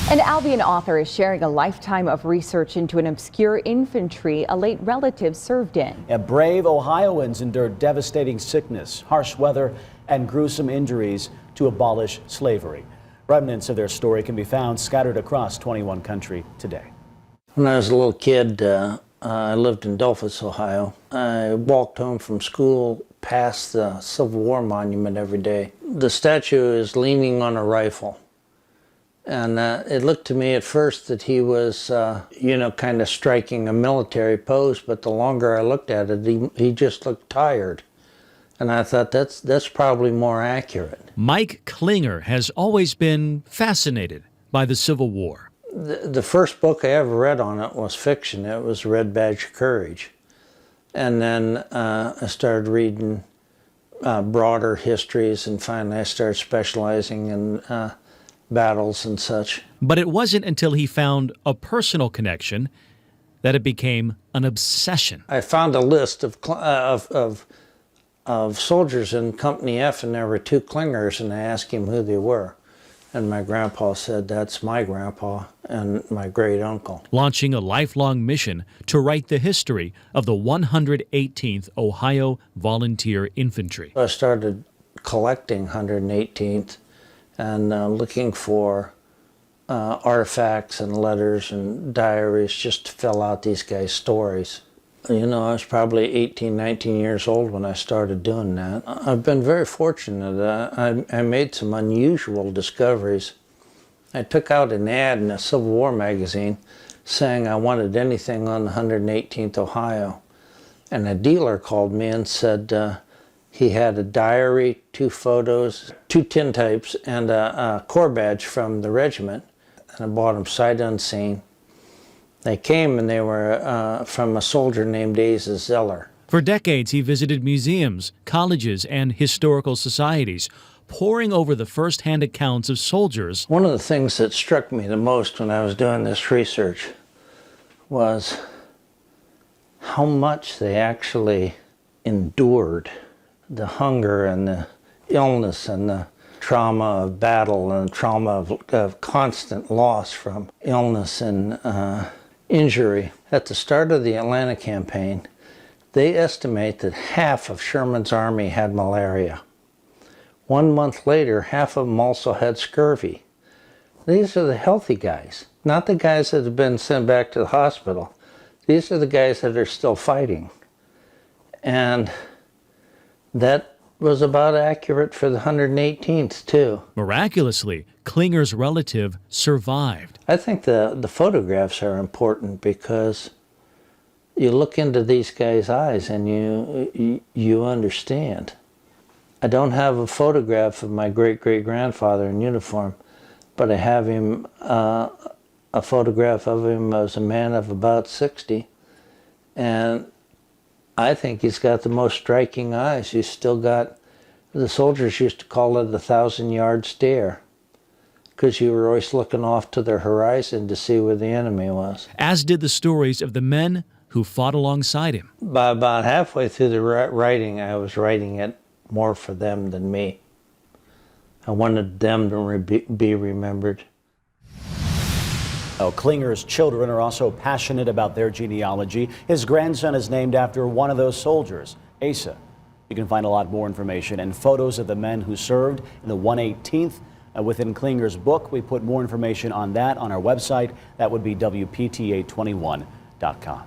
An Albion author is sharing a lifetime of research into an obscure infantry a late relative served in. Brave Ohioans endured devastating sickness, harsh weather, and gruesome injuries to abolish slavery. Remnants of their story can be found scattered across 21 countries today. When I was a little kid, I lived in Delphos, Ohio. I walked home from school past the Civil War monument every day. The statue is leaning on a rifle. And it looked to me at first that he was, kind of striking a military pose, but the longer I looked at it, he just looked tired. And I thought that's probably more accurate. Mike Klinger has always been fascinated by the Civil War. The first book I ever read on it was fiction. It was Red Badge of Courage. And then I started reading broader histories, and finally I started specializing in battles and such. But it wasn't until he found a personal connection that it became an obsession. I found a list of soldiers in Company F, and there were 2 Klingers, and I asked him who they were. And my grandpa said, "That's my grandpa and my great uncle." Launching a lifelong mission to write the history of the 118th Ohio Volunteer Infantry. I started collecting 118th and looking for artifacts and letters and diaries just to fill out these guys' stories. I was probably 18, 19 years old when I started doing that. I've been very fortunate. I made some unusual discoveries. I took out an ad in a Civil War magazine saying I wanted anything on the 118th Ohio. And a dealer called me and said he had a diary, 2 photos, 2 tintypes, and a corps badge from the regiment. And I bought them sight unseen. They came, and they were from a soldier named Asa Zeller. For decades, he visited museums, colleges, and historical societies, poring over the first-hand accounts of soldiers. One of the things that struck me the most when I was doing this research was how much they actually endured. The hunger and the illness and the trauma of battle and the trauma of constant loss from illness and injury. At the start of the Atlanta campaign, they estimate that half of Sherman's army had malaria. 1 month later, half of them also had scurvy. These are the healthy guys, not the guys that have been sent back to the hospital. These are the guys that are still fighting. And that was about accurate for the 118th, too. Miraculously, Klinger's relative survived. I think the photographs are important because you look into these guys' eyes and you understand. I don't have a photograph of my great-great-grandfather in uniform, but I have him, a photograph of him as a man of about 60, and I think he's got the most striking eyes. He's still got, the soldiers used to call it the 1,000-yard stare, because you were always looking off to the horizon to see where the enemy was. As did the stories of the men who fought alongside him. By about halfway through the writing, I was writing it more for them than me. I wanted them to be remembered. Klinger's children are also passionate about their genealogy. His grandson is named after one of those soldiers, Asa. You can find a lot more information and photos of the men who served in the 118th. Within Klinger's book, we put more information on that on our website. That would be WPTA21.com.